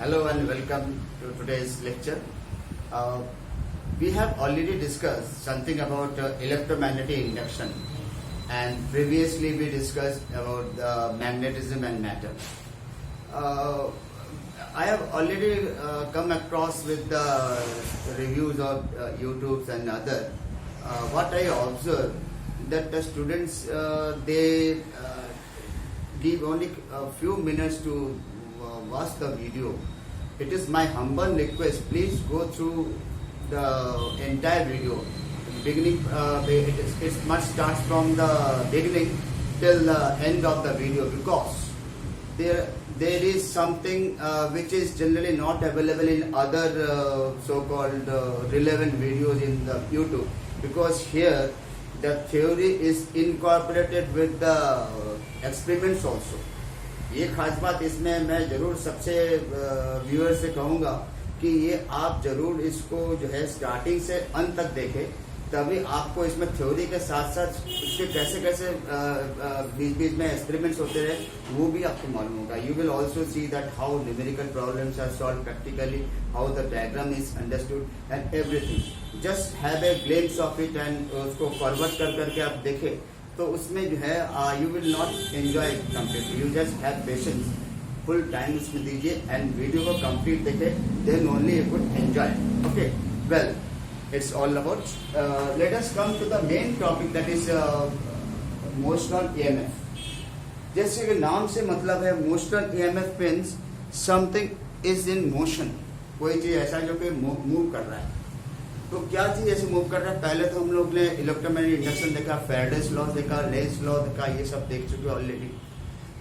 Hello and welcome to today's lecture. Uh, we have already discussed something about electromagnetic induction, and previously we discussed about magnetism and matter. Uh, I have already come across with the reviews of YouTubes and other. What I observe that the students they give only a few minutes to watch the video. It is my humble request, please go through the entire video. Beginning, it must start from the beginning till the end of the video, because there is something which is generally not available in other so-called relevant videos in the YouTube, because here the theory is incorporated with the experiments also. ये खास बात इसमें मैं जरूर सबसे viewer से कहूँगा कि ये आप जरूर इसको जो है स्टार्टिंग से अंत तक देखें, तभी आपको इसमें थ्योरी के साथ साथ इसके कैसे कैसे बीच बीच में एक्सपेरिमेंट्स होते रहे वो भी आपको मालूम होगा. You will also see that how numerical problems are solve practically, how the diagram is understood and everything. Just have a glimpse of it and उसको फॉरवर्ड कर करके आप देखें तो उसमें जो है you will not enjoy completely. You just have patience, full time उसमें दीजिए एंड वीडियो को कंप्लीट देखें, then only you could enjoy. Okay, well, it's all about let us come to the main topic, that is motional EMF. जैसे कि नाम से मतलब है motional EMF means something is in motion, कोई चीज ऐसा जो कि मूव कर रहा है. तो क्या चीज ऐसे मूव कर रहा है? पहले तो हम लोग ने इलेक्ट्रोमैग्नेटिक इंडक्शन देखा, फैराडेस लॉ देखा, लेंस लॉ देखा, ये सब देख चुके ऑलरेडी.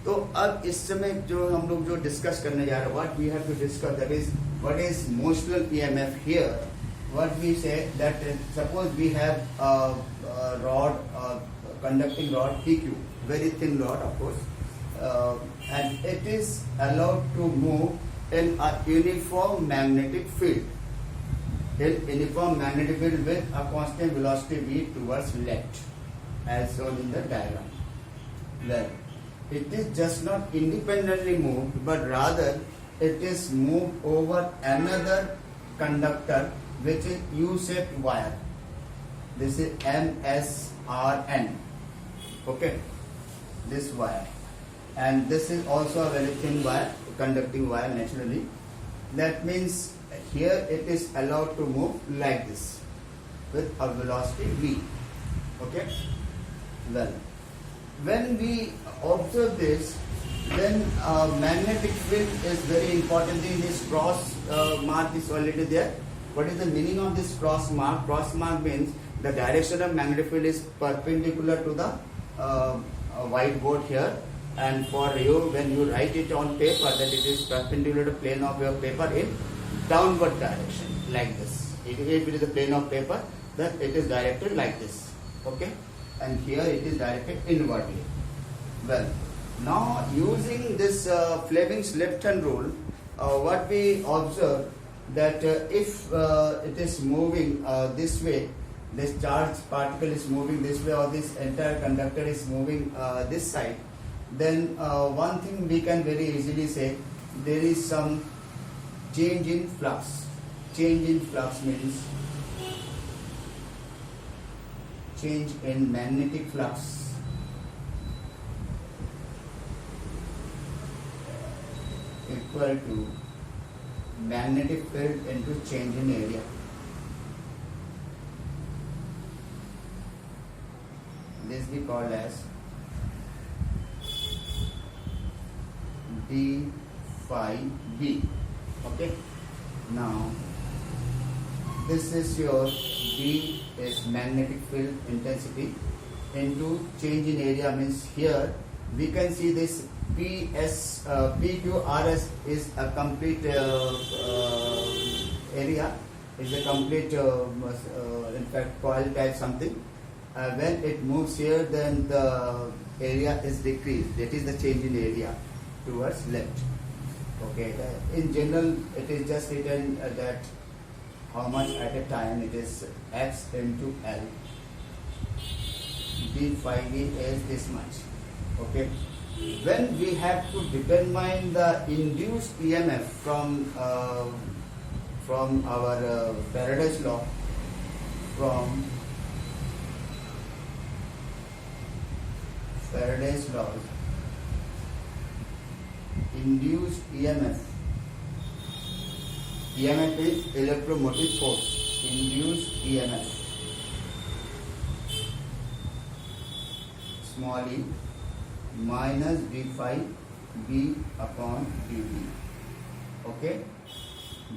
तो अब इस समय जो हम लोग जो डिस्कस करने जा रहे हैं, what we have to discuss, that is what is motional EMF. Here what we say that suppose we have a rod, conducting rod PQ, very thin rod of course, and it is allowed to move in a uniform magnetic field, with a constant velocity v towards left as shown in the diagram. Well, it is just not independently moved, but rather it is moved over another conductor which is U-shaped wire. This is MSRN. Okay, this wire, and this is also a very thin wire, conducting wire naturally. That means here it is allowed to move like this with a velocity v. Okay, well, when we observe this, then magnetic field is very important thing. This cross mark is already there. What is the meaning of this cross mark? Cross mark means the direction of magnetic field is perpendicular to the whiteboard here, and for you when you write it on paper, that it is perpendicular to plane of your paper in downward direction like this. If it is the plane of paper, then it is directed like this. Okay, and here it is directed inwardly. Well, now using this Fleming's left hand rule, what we observe that if it is moving this way, this charged particle is moving this way, or this entire conductor is moving this side, then one thing we can very easily say, there is some change in flux. Change in flux means change in magnetic flux equal to magnetic field into change in area. This we call as d phi b. Okay, now this is your d is magnetic field intensity into change in area, means here we can see this PQRS is a complete area, is a complete in fact coil type something. When it moves here, then the area is decreased, that is the change in area towards left. Okay, in general it is just written that how much at a time, it is x into L. D phi d is this much. Okay, when we have to determine the induced EMF from our Faraday's law, from Faraday's law, induced EMF is electromotive force, induced EMF, small e minus d phi b upon dt. Okay,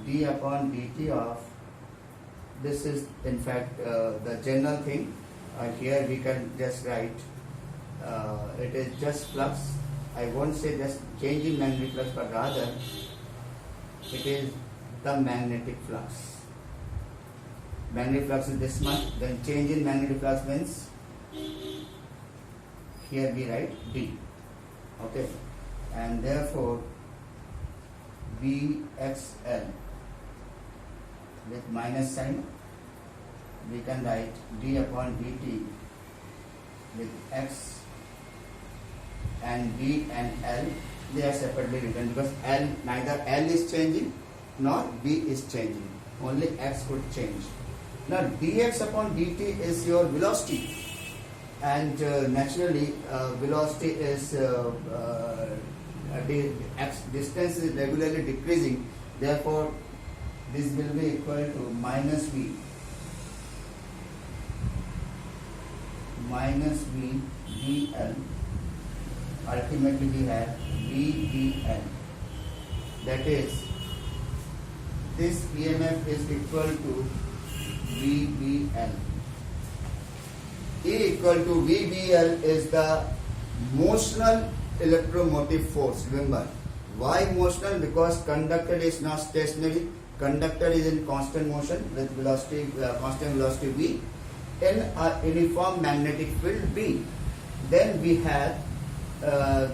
d upon dt of, this is in fact the general thing. Here we can just write it is just flux. I won't say just change in magnetic flux, but rather it is the magnetic flux. Magnetic flux is this much, then change in magnetic flux means here we write d. Okay, and therefore Vxl with minus sign, we can write d upon dt with x, and b and l, they are separately written because l, neither l is changing nor b is changing, only x would change. Now dx upon dt is your velocity, and naturally velocity is distance is regularly decreasing, therefore this will be equal to minus v dl. Ultimately we have vdl, that is this EMF is equal to vbl. E equal to vbl is the motional electromotive force. Remember, why motional? Because conductor is not stationary, conductor is in constant motion with velocity, constant velocity v, in a uniform magnetic field B. Then we have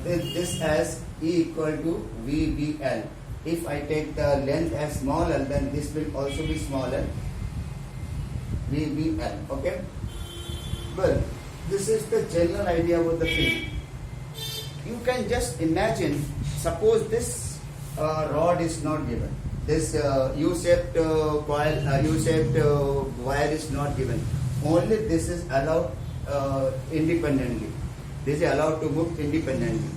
this as E equal to vbl. If I take the length as smaller, then this will also be smaller, vbl. Okay. Well, this is the general idea about the thing. You can just imagine, suppose this rod is not given, this U-shaped coil, U-shaped wire is not given, only this is allowed independently, this is allowed to move independently.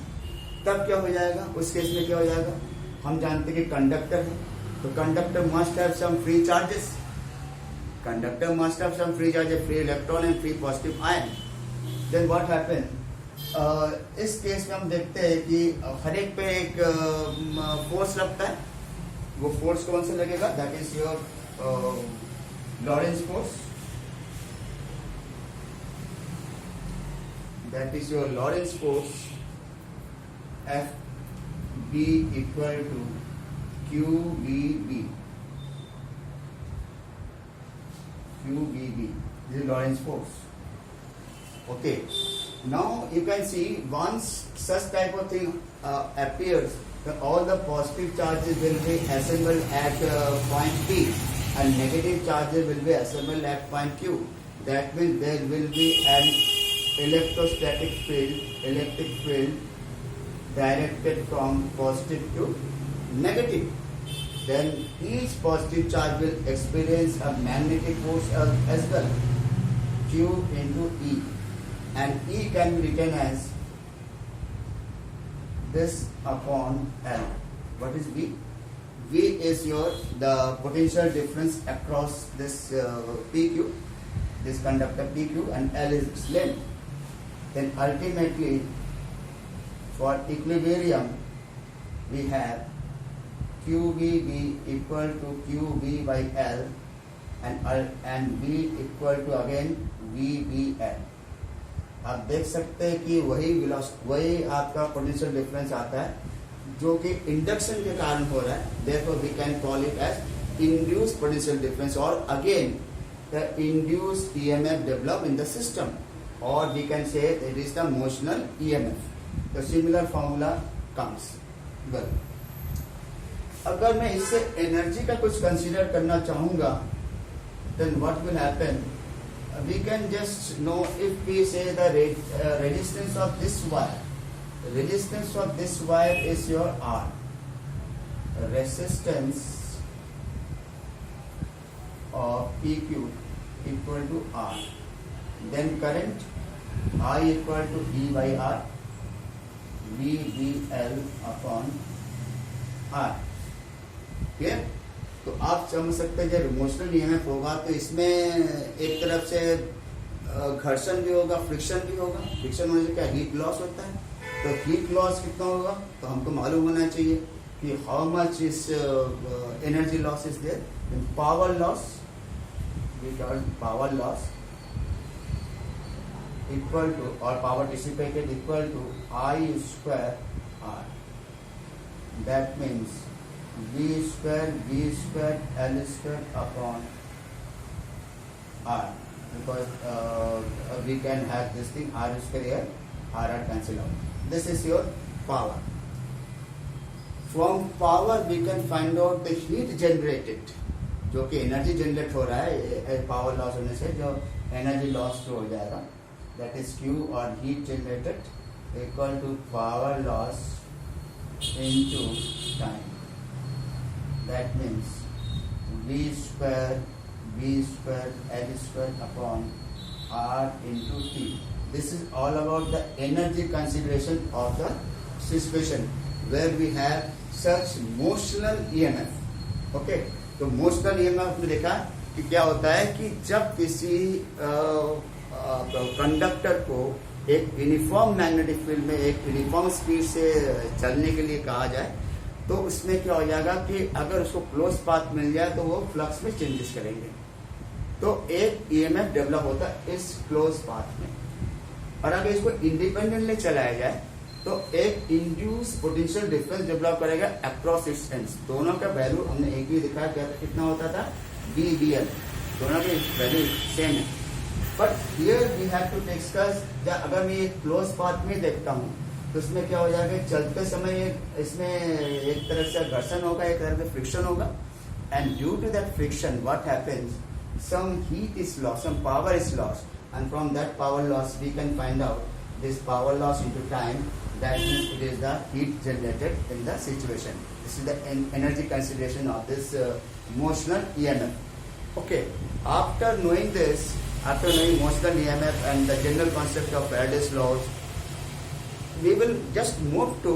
तब क्या हो जाएगा? उस case में क्या हो जाएगा? हम जानते हैं कि कंडक्टर है, तो conductor must have some free charges. Conductor must have some free charges, free electron and free positive ion. Then what happens? इस केस में हम देखते हैं कि हर एक पे एक फोर्स लगता है. वो फोर्स कौन सा लगेगा? That is your Lorentz force. That is your Lorentz force. F B equal to Q B B. QBB. This is Lorentz force. Okay. Now you can see once such type of thing appears, then all the positive charges will be assembled at point P and negative charges will be assembled at point Q. That means there will be an electrostatic field, electric field directed from positive to negative. Then each positive charge will experience a magnetic force as well, Q into E, and E can be written as this upon L. What is V? V is the potential difference across this PQ, this conductor PQ, and L is its length. Then ultimately, for equilibrium, we have QVB equal to QV by L and V equal to again VBL. आप देख सकते हैं कि वही आपका potential difference आता है जो कि इंडक्शन के कारण हो रहा है. Therefore we can call it as induced potential difference, or again the induced EMF developed in the system, or we can say it is the motional EMF. The similar formula comes. Well, अगर मैं इससे energy का कुछ consider करना चाहूंगा, then what will happen? We can just know if we say the resistance of this wire, resistance of this wire is your R. Resistance of PQ equal to R. Then current I equal to E by R, VDL upon R. Clear? तो आप समझ सकते हैं जब emotional EMF होगा तो इसमें एक तरफ से घर्षण भी होगा, फ्रिक्शन भी होगा. फ्रिक्शन होने से क्या हीट लॉस होता है. तो हीट लॉस कितना होगा तो हमको मालूम होना चाहिए कि how much is energy loss is there. Power loss, we call power loss equal to, or power dissipated equal to I square R. That means V square L square upon R, because we can have this thing R square here, R cancel out. This is your power. From power we can find out the heat generated, जो कि energy generate हो रहा है power loss होने से, जो energy loss हो जाएगा. That is Q, or heat generated, equal to power loss into time. That means V square L square upon R into T. This is all about the energy consideration of the situation where we have such motional EMF. Okay, तो motional EMF में देखा कि क्या होता है कि जब किसी कंडक्टर को एक यूनिफॉर्म मैग्नेटिक फील्ड में एक यूनिफॉर्म स्पीड से चलने के लिए कहा जाए तो उसमें क्या हो जाएगा कि अगर उसको क्लोज पाथ मिल जाए तो वो फ्लक्स में चेंजेस करेंगे. तो एक ईएमएफ डेवलप होता है इस क्लोज पाथ में. और अगर इसको इंडिपेंडेंटली चलाया जाए तो एक इंड्यूस पोटेंशियल डिफरेंस डेवलप करेगा अक्रॉस इट्स एंड्स. दोनों का वैल्यू हमने एक ही दिखाया क्या कितना होता था, VBL. दोनों के वैल्यू सेम है. But here we have to discuss, अगर मैं एक क्लोज पाथ में देखता हूँ तो इसमें क्या हो जाएगा, चलते समय इसमें एक तरफ से घर्षण होगा, एक तरफ से फ्रिक्शन होगा. And due to that friction what happens, some heat is loss, some power is loss, and from that power loss we can find out this power loss into time. That means it is the heat generated in the situation. This is the energy consideration of this motional EMF. Okay, after knowing this, after knowing motional EMF and the general concept of Faraday's laws, we will just move to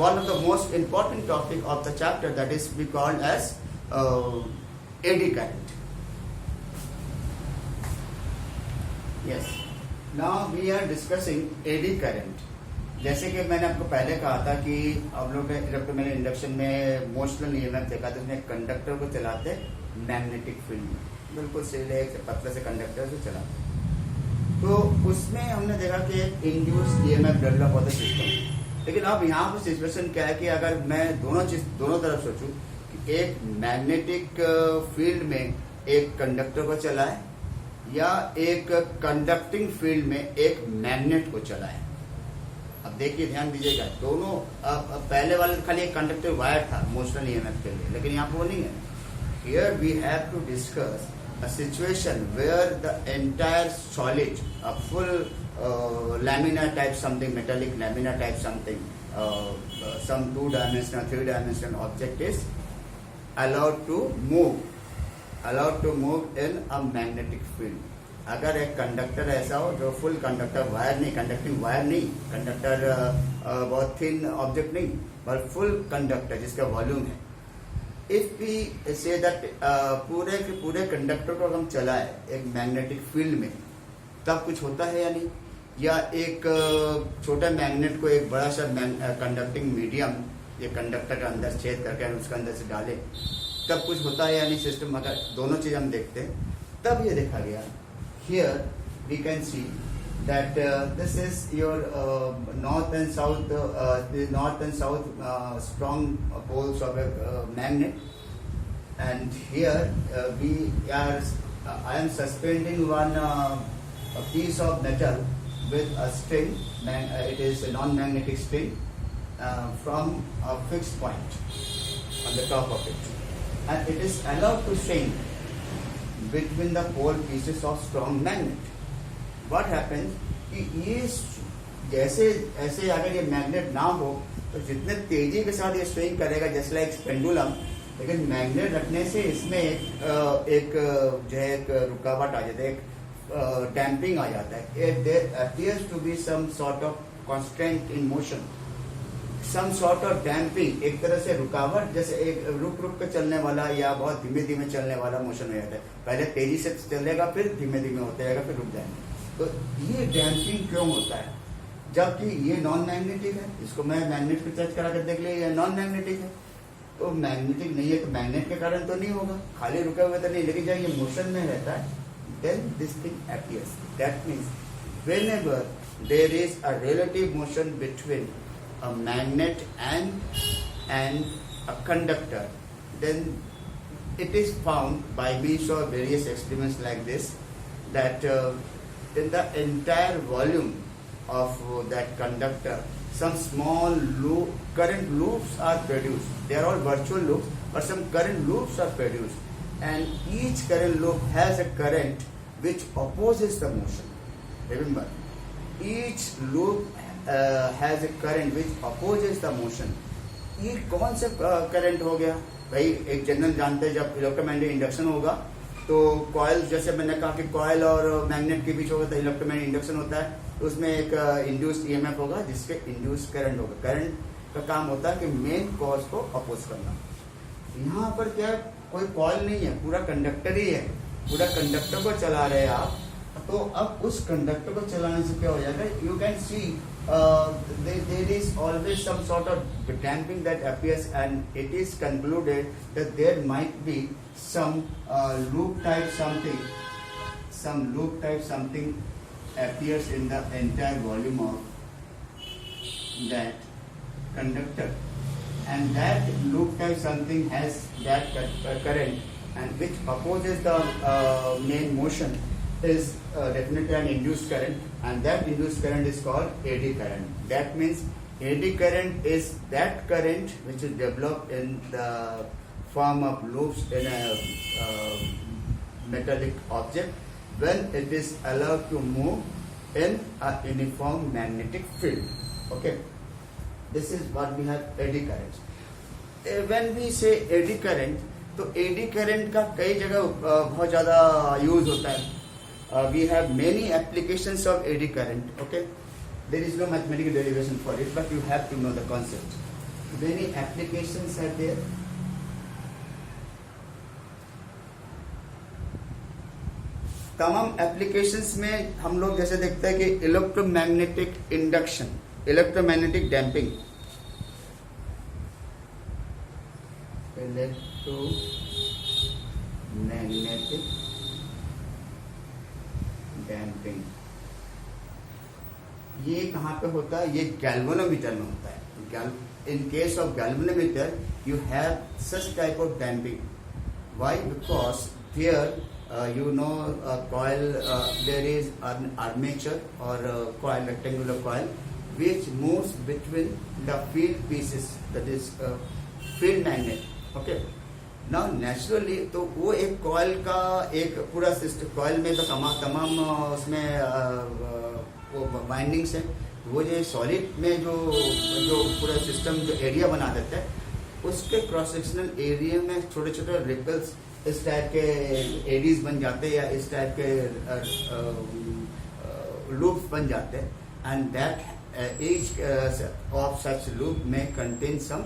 one of the most important topic of the chapter, that is we call as eddy current. Yes. Now we are discussing eddy current. जैसे कि मैंने आपको पहले कहा था कि आप लोग इलेक्ट्रोमैग्नेटिक इंडक्शन में मोशनल ईएमएफ देखा तो उसमें कंडक्टर को चलाते मैग्नेटिक फील्ड में, बिल्कुल सीधे एक पतले से कंडक्टर से चलाते. तो उसमें हमने देखा कि एक इंड्यूस ईएमएफ डेवलप होता है सिस्टम. लेकिन अब यहाँ पर सिचुएशन क्या है कि अगर मैं दोनों तरफ सोचूं कि एक मैग्नेटिक फील्ड में एक कंडक्टर को चलाए या एक कंडक्टिंग फील्ड में एक मैग्नेट को चलाए. अब देखिए, ध्यान दीजिएगा, दोनों पहले वाले खाली एक कंडक्टर वायर था मोशनल ईएमएफ के लिए, लेकिन यहाँ पर वो नहीं है. Here we have to discuss a situation where the entire solid, a full laminar type something, metallic laminar type something, some 2-dimensional, 3-dimensional object is allowed to move in a magnetic field. अगर एक conductor ऐसा हो जो full conductor wire नहीं, conducting wire नहीं, conductor बहुत thin object नहीं, पर फुल कंडक्टर जिसका वॉल्यूम है. इफ वी से दैट पूरे के पूरे कंडक्टर को हम चलाए एक मैग्नेटिक फील्ड में, तब कुछ होता है या नहीं, या एक छोटा मैग्नेट को एक बड़ा सा कंडक्टिंग मीडियम ये कंडक्टर के अंदर छेद करके उसके अंदर से डाले, तब कुछ होता है या नहीं सिस्टम. अगर दोनों चीज हम देखते हैं तब ये देखा गया. Here we can see that this is your north and south strong poles of a magnet, and here I am suspending one a piece of metal with a string. It is a non-magnetic string from a fixed point on the top of it, and it is allowed to swing between the pole pieces of strong magnet. What happens कि ये जैसे ऐसे अगर ये magnet ना हो तो जितने तेजी के साथ ये स्विंग करेगा जैसे लाइक पेंडुलम, लेकिन मैग्नेट रखने से इसमें एक जो है एक रुकावट आ जाता है, एक डैम्पिंग आ जाता है. There appears to be some sort of constant in motion, some sort of damping, एक तरह से रुकावट, जैसे एक रुक रुक कर चलने वाला या बहुत धीमे धीमे चलने वाला मोशन हो जाता है. पहले तेजी से चलेगा फिर धीमे धीमे होता जाएगा फिर रुक जाएगा. तो ये डैम्पिंग क्यों होता है? जबकि ये नॉन मैग्नेटिक है. इसको मैं मैग्नेट पे टच करा कर देख लिया, ये नॉन मैग्नेटिक है. तो मैग्नेटिक नहीं है तो मैग्नेट के कारण तो नहीं होगा, खाली रुका हुआ तो नहीं, लेकिन जब ये मोशन में रहता है then this thing appears. That means whenever there is a relative motion between a magnet and a conductor, then it is found by means of various experiments like this that in the entire volume of that conductor some small current loops are produced. They are all virtual loops, but some current loops are produced, and each current loop has a current which opposes the motion. Remember, each loop has a current which opposes the motion. ये कौन सा current हो गया भाई? एक general जानते हैं जब इलेक्ट्रोमैग्नेटिक इंडक्शन होगा तो कॉयल, जैसे मैंने कहा कि कॉयल और मैग्नेट के बीच होगा तो इलेक्ट्रोमैग्नेटिक इंडक्शन होता है, तो उसमें एक इंड्यूस्ड ईएमएफ होगा जिसके इंड्यूस्ड करंट होगा. करंट का काम होता है कि मेन कॉज को अपोज करना. यहाँ पर क्या, कोई कॉयल नहीं है, पूरा कंडक्टर ही है, पूरा कंडक्टर को चला रहे हैं आप. तो अब उस कंडक्टर को चलाने से क्या हो जाएगा, you can see there is always some sort of damping that appears, and it is concluded that there might be some loop type something appears in the entire volume of that conductor, and that loop type something has that current, and which opposes the main motion is definitely an induced current, and that induced current is called eddy current. That means eddy current is that current which is developed in the form of loops in a metallic object when it is allowed to move in a uniform magnetic field. Okay, this is what we have, eddy currents. When we say eddy current, तो eddy current का कई जगह बहुत ज़्यादा use होता है. We have many applications of eddy current. Okay, there is no mathematical derivation for it, but you have to know the concept. Many applications are there. तमाम applications में हम लोग जैसे देखते हैं कि electromagnetic induction, electromagnetic damping, electromagnetic damping, ये कहाँ पे होता है? ये गैल्वेनोमीटर में होता है. In case of galvanometer, you have such type of damping. Why? Because there you know a coil, there is an armature or a coil, rectangular coil, which moves between the field pieces, that is field magnet. Okay. Now naturally, तो वो एक coil का एक पूरा system, coil में तो तमाम उसमें वो वाइंडिंग्स है. वो जो सॉलिड में जो पूरा सिस्टम जो एरिया बना देता है, उसके क्रॉस सेक्शनल एरिया में छोटे छोटे रिपल्स इस टाइप के एडीज बन जाते हैं या इस टाइप के लूप्स बन जाते हैं. And that each of such loop में कंटेन सम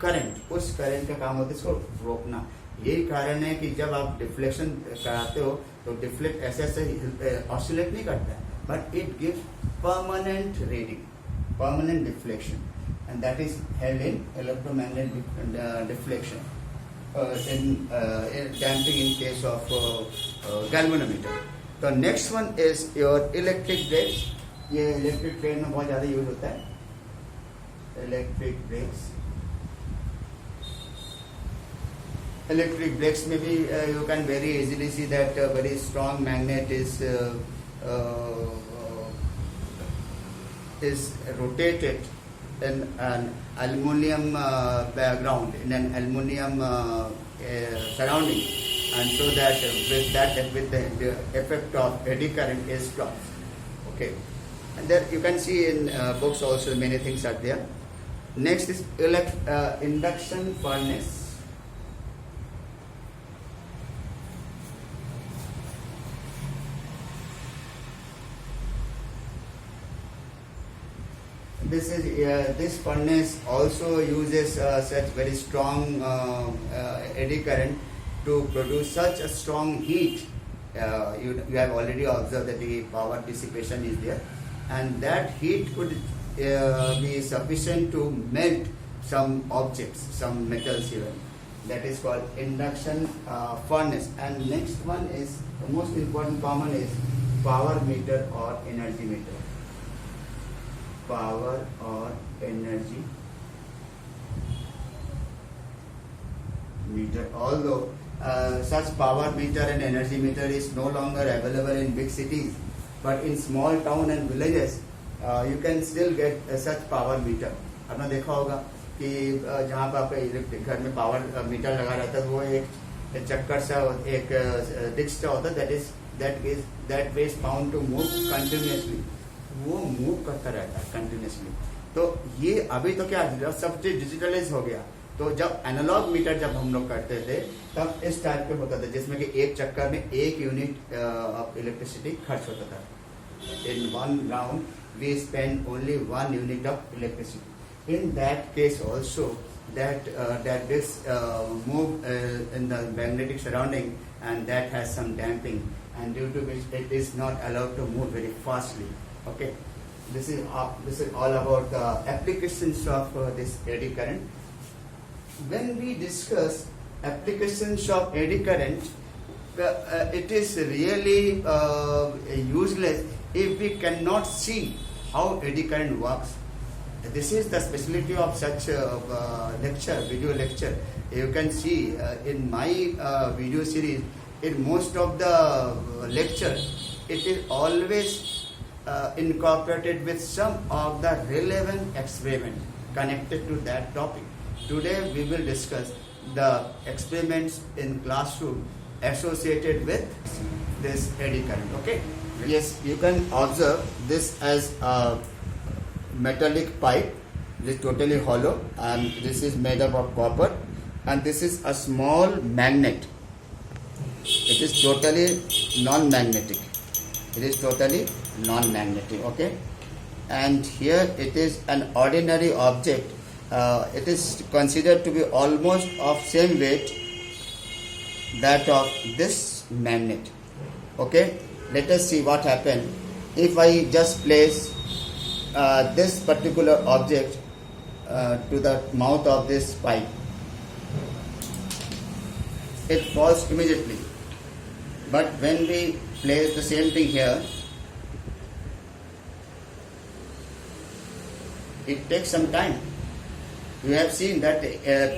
करंट. उस करंट का काम होता है इसको रोकना. यही कारण है कि जब आप डिफ्लेक्शन कराते हो तो डिफ्लेक्ट ऐसे ऑसिलेट नहीं करता है, but it gives permanent reading, permanent deflection, and that is held in electromagnetic deflection, in damping in case of galvanometer. The next one is your electric brakes. ये इलेक्ट्रिक ब्रेक में बहुत ज़्यादा use होता है. Electric brakes में भी you can very easily see that a very strong magnet is rotated in an aluminum background, in an aluminum surrounding, and so that with the effect of eddy current is stopped. Okay, And there you can see in books also many things are there. Next is induction furnace. This furnace also uses such very strong eddy current to produce such a strong heat. You have already observed that the power dissipation is there, and that heat could be sufficient to melt some objects, some metals even. That is called induction furnace. And next one is the most important common is power meter or energy meter. Power or energy meter. Although such power meter and energy meter is no longer available in big cities, but in small town and villages you can still get such power meter. आपने देखा होगा कि जहाँ पर आपका electric घर में power meter लगा रहता है, वो एक चक्कर सा एक डिस्क सा होता है, that is found to move continuously. वो मूव करता रहता है कंटिन्यूसली. तो ये अभी तो क्या सब चीज डिजिटलाइज हो गया. तो जब एनालॉग मीटर जब हम लोग करते थे तब इस टाइप के होता था, जिसमें कि एक चक्कर में 1 यूनिट ऑफ इलेक्ट्रिसिटी खर्च होता था. In one round we spend only 1 unit of electricity. In that case also that this move in the magnetic surrounding, and that has some damping, and due to which it is not allowed to move very fastly. Okay, this is all about the applications of this eddy current. When we discuss applications of eddy current, it is really useless if we cannot see how eddy current works. This is the specialty of such video lecture. You can see in my video series, in most of the lecture, it is always incorporated with some of the relevant experiment connected to that topic. Today we will discuss the experiments in classroom associated with this eddy current. Okay. Yes, you can observe this as a metallic pipe. This is totally hollow, and this is made up of copper, and this is a small magnet. It is totally non-magnetic. It is totally non-magnetic. Okay, and here it is an ordinary object. It is considered to be almost of same weight that of this magnet. Okay, let us see what happens if I just place this particular object to the mouth of this pipe. It falls immediately. But when we place the same thing here, it takes some time. We have seen that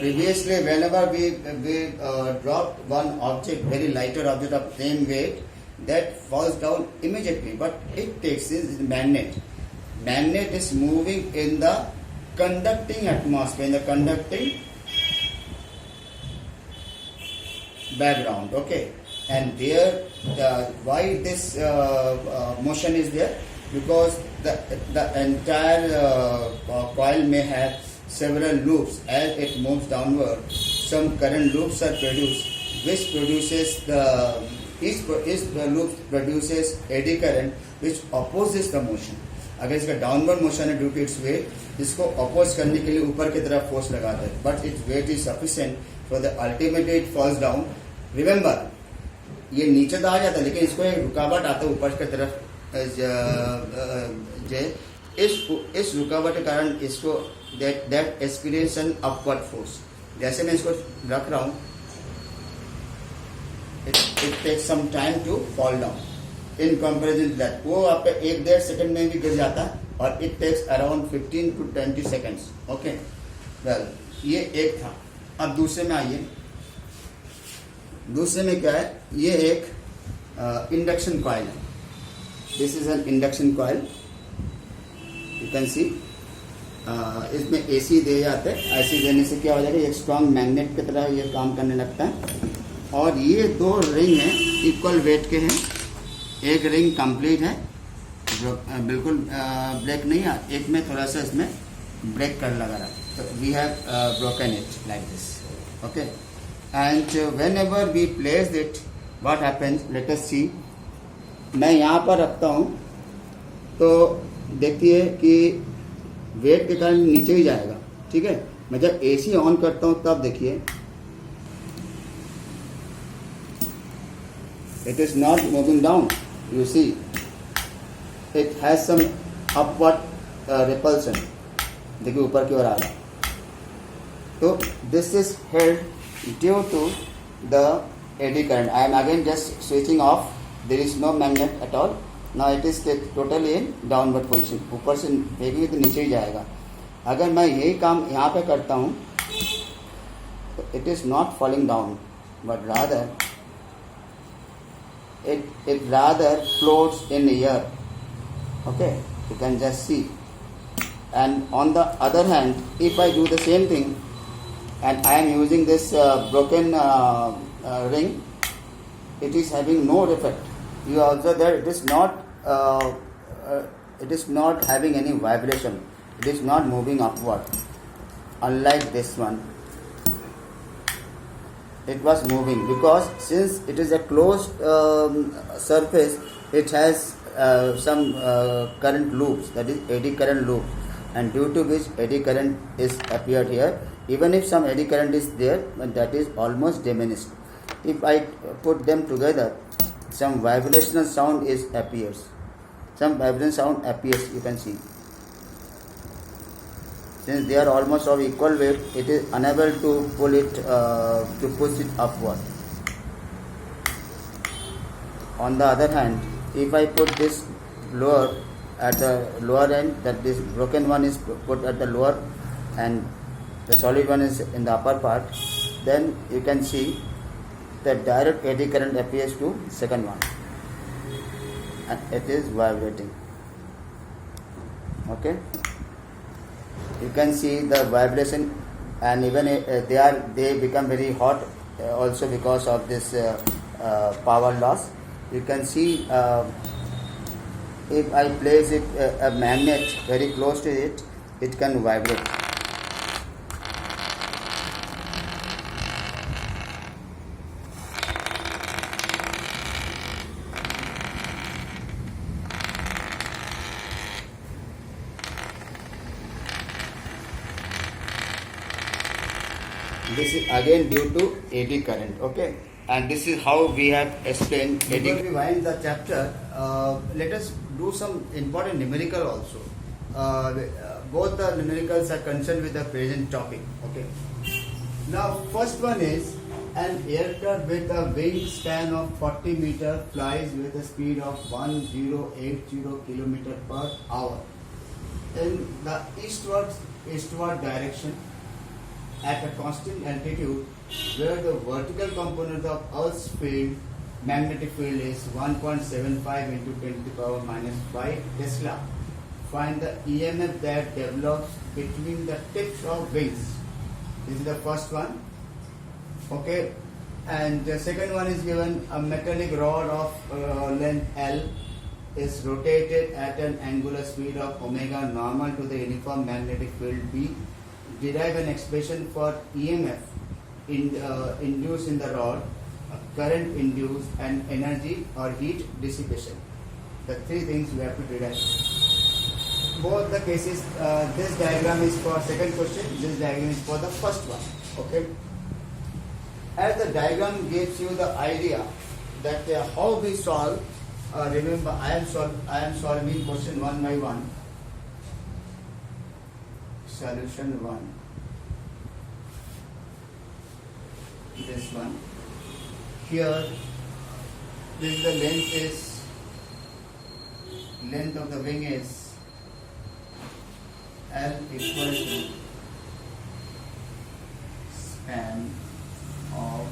previously whenever we dropped one object, very lighter object of same weight, that falls down immediately. But it takes this magnet. Magnet is moving in the conducting atmosphere, in the conducting background. Okay, and there why this motion is there? Because the entire coil may have several loops. As it moves downward, some current loops are produced, which produces each loop produces eddy current, which opposes the motion. अगर इसका downward motion है due to its weight, इसको oppose करने के लिए ऊपर की तरफ फोर्स लगाता है, but its weight is sufficient for the ultimately it falls down. Remember, ये नीचे तो आ जाता है, लेकिन इसको एक रुकावट आता है ऊपर की तरफ. इस रुकावट के कारण इसको दैट एक्सपीरियंस अपवर्ड फोर्स. जैसे मैं इसको रख रहा हूँ, it takes some time to fall down in comparison to that. वो आपका 1-1.5 सेकंड में भी गिर जाता है, और it takes around 15 to 20 seconds. Okay, well, ये एक था. अब दूसरे में आइए. दूसरे में क्या है? ये एक इंडक्शन कॉइल है. This is an induction coil. You can see. इसमें AC दे जाते हैं. AC देने से क्या हो जाएगा? एक स्ट्रॉन्ग मैग्नेट की तरह ये काम करने लगता है. और ये 2 रिंग हैं, इक्वल वेट के हैं. एक रिंग कंप्लीट है, बिल्कुल ब्रेक नहीं है, एक में थोड़ा सा इसमें ब्रेक कर लगा रहा, तो we have broken it like this. Okay, and whenever we place it what happens, let us see. मैं यहाँ पर रखता हूँ तो देखिए कि वेट के कारण नीचे ही जाएगा. ठीक है, मैं जब एसी ऑन करता हूँ तब देखिए it is not moving down. You see it has some upward repulsion. देखिए ऊपर की ओर आ रहा है. तो this is held due to the eddy current. I am again just switching off. There is no magnet at all. Now it is totally in downward position. ऊपर से फेंकेंगे तो नीचे ही जाएगा. अगर मैं यही काम यहाँ पे करता हूँ तो it is not falling down, but rather it rather floats in the air. Okay, you can just see. And on the other hand, if I do the same thing and I am using this broken ring, it is having no effect. You observe that it is not having any vibration. It is not moving upward, unlike this one. It was moving because since it is a closed surface, it has some current loops, that is eddy current loop, and due to which eddy current is appeared here. Even if some eddy current is there, but that is almost diminished. If I put them together, some vibrational sound appears. Some vibration sound appears, you can see. Since they are almost of equal weight, it is unable to pull it, to push it upward. On the other hand, if I put this lower at the lower end, that this broken one is put at the lower and the solid one is in the upper part, then you can see that direct eddy current appears to second one and it is vibrating. Okay, you can see the vibration, and even they become very hot also because of this power loss. You can see if I place it a magnet very close to it, it can vibrate. This is again due to eddy current. Okay, and this is how we have explained eddy. Before we wind the chapter, let us do some important numerical also. Both the numericals are concerned with the present topic. Okay. Now, first one is an aircraft with a wingspan of 40 meter flies with a speed of 1080 km per hour in the eastward direction at a constant altitude, where the vertical component of Earth's field, magnetic field, is 1.75 into 10 to the power minus 5 Tesla. Find the EMF that develops between the tips of wings. This is the first one. Okay, and the second one is given a metallic rod of length L is rotated at an angular speed of omega normal to the uniform magnetic field B. Derive an expression for EMF induced in the rod, current induced, and energy or heat dissipation. The three things we have to derive. Both the cases, this diagram is for second question, this diagram is for the first one. Okay. As the diagram gives you the idea that how we solve. Remember, I am solving question one by one. Solution 1. This one. Here, this is the length of the wing is L equal to span of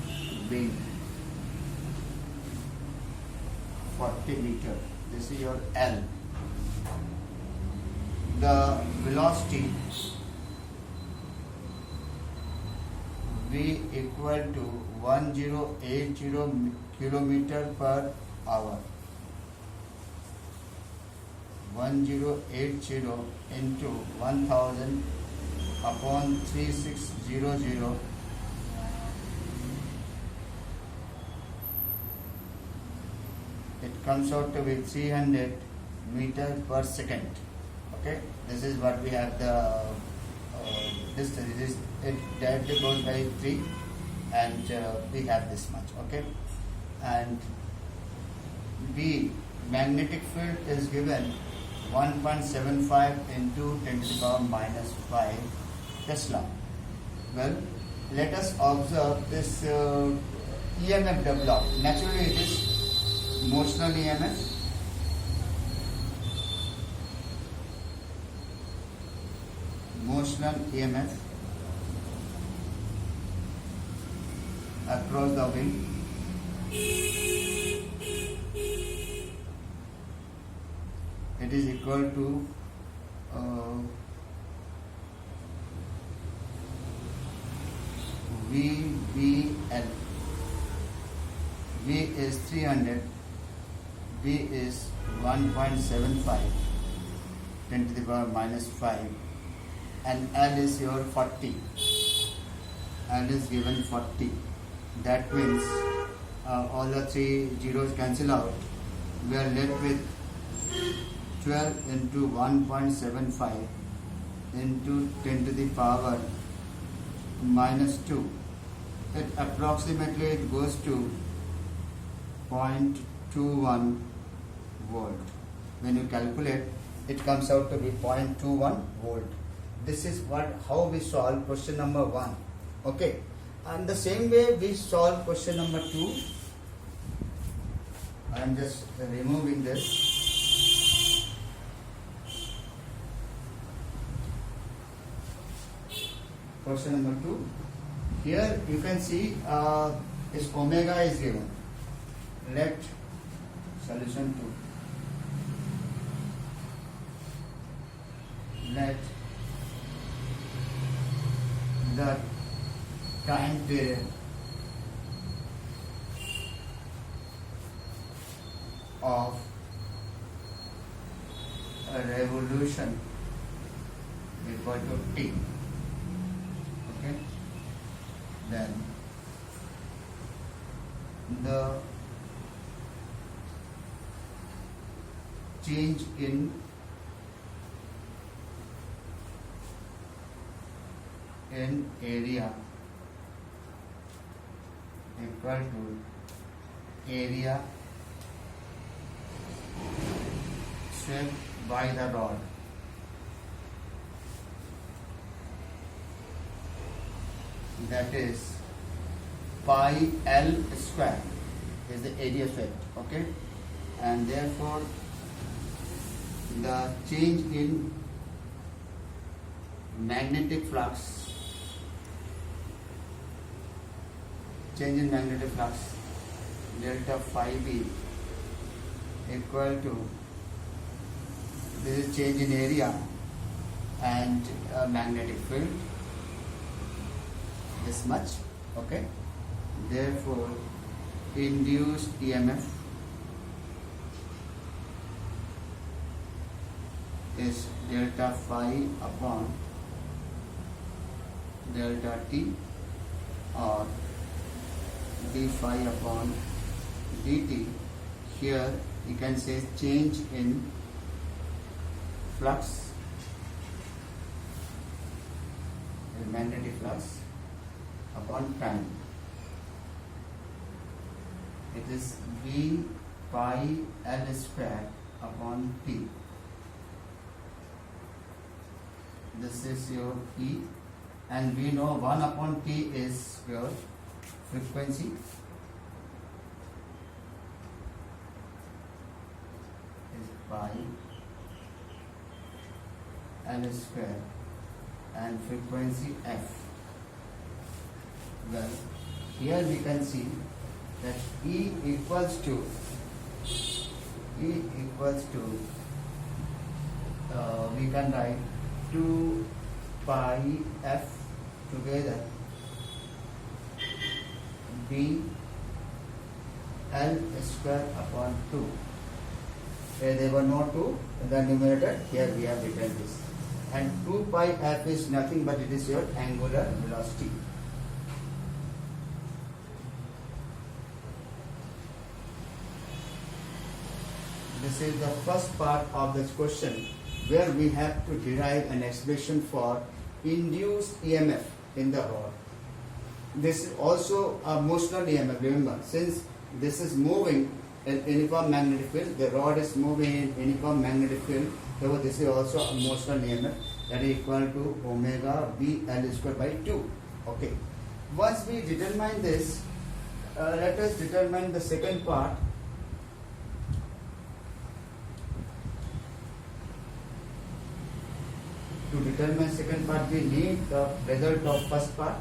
wing 40 meter. This is your L. The velocity V equal to 1080 kilometer per hour. 1080 into 1000 upon 3600, it comes out to be 300 meter per second. Okay, this is what we have the distance. It directly goes by 3, and we have this much. Okay, and B, magnetic field is given 1.75 into 10 to the power minus 5 Tesla. Well, let us observe this EMF develop. Naturally, it is motional EMF. Motional EMF across the wing. It is equal to VBL. V is 300, B is 1.75, 10 to the power minus 5, and L is your 40. L is given 40. That means all the 3 zeros cancel out. We are left with 12 into 1.75 into 10 to the power minus 2. It approximately it goes to 0.21 volt. When you calculate, it comes out to be 0.21 volt. This is how we solve question number 1. Okay, and the same way we solve question number 2. I am just removing this. Question number 2. Here you can see is omega is given. Let solution 2. Let the time period of a revolution equal to t. Okay, then the change in area equal to area swept by the rod. That is pi L square is the area swept. Okay, and therefore the change in magnetic flux, delta phi B equal to, this is change in area and magnetic field, this much. Okay, therefore induced EMF is delta phi upon delta t, or d phi upon dt. Here you can say change in flux, magnetic flux, upon time. It is V pi L square upon T. This is your E, and we know 1 upon T is your frequency. Is pi L square and frequency F. Well, here we can see that E equals to we can write 2 pi F together B L square upon 2. Where there were no 2, in the numerator. Here we have written this. And 2 pi f is nothing but it is your angular velocity. This is the first part of this question where we have to derive an expression for induced EMF in the rod. This is also a motional EMF. Remember, since this is moving in uniform magnetic field, the rod is moving in uniform magnetic field, so this is also a motional EMF that is equal to omega B L square by 2. Okay. Once we determine this, let us determine the second part. To determine second part, we need the result of first part.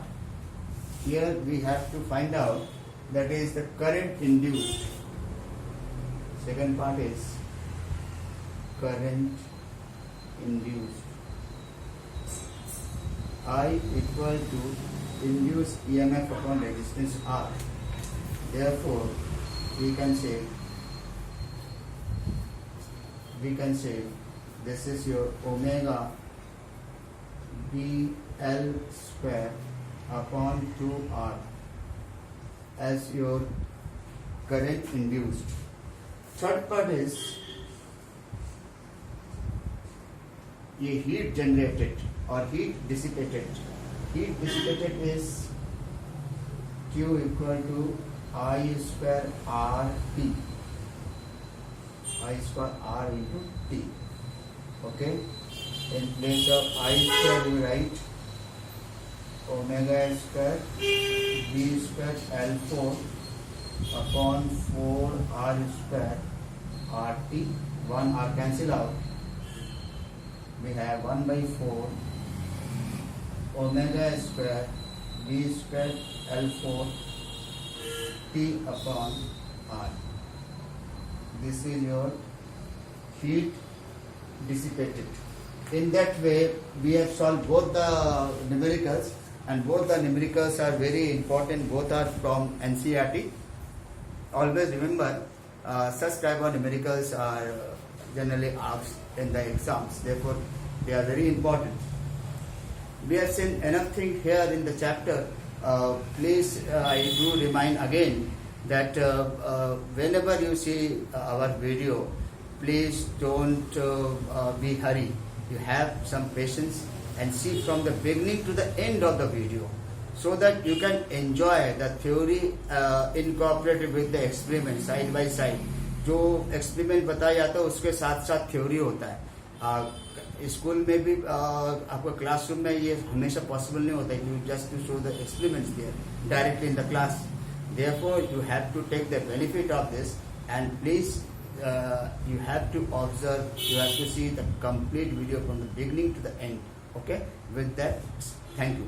Here we have to find out, that is the current induced. Second part is current induced. I equal to induced EMF upon resistance R. Therefore, we can say this is your omega B L square upon 2R as your current induced. Third part is a heat generated or heat dissipated. Heat dissipated is Q equal to I square R T. I square R into T. Okay. In place of I square you write omega square B square L4 upon 4 R square RT. 1 R cancel out. We have 1 by 4 omega square B square L4 T upon R. This is your heat dissipated. In that way, we have solved both the numericals, and both the numericals are very important. Both are from NCERT. Always remember, such type of numericals are generally asked in the exams. Therefore, they are very important. We have seen enough thing here in the chapter. Please, I do remind again that whenever you see our video, please don't be hurry. You have some patience and see from the beginning to the end of the video, so that you can enjoy the theory incorporated with the experiment side by side. जो experiment बताया जाता है उसके साथ साथ theory होता है. School में भी आपको क्लासरूम में ये हमेशा पॉसिबल नहीं होता है, just to show the experiments there directly in the class. Therefore, you have to take the benefit of this, and please you have to observe, you have to see the complete video from the beginning to the end. Okay, with that, thank you.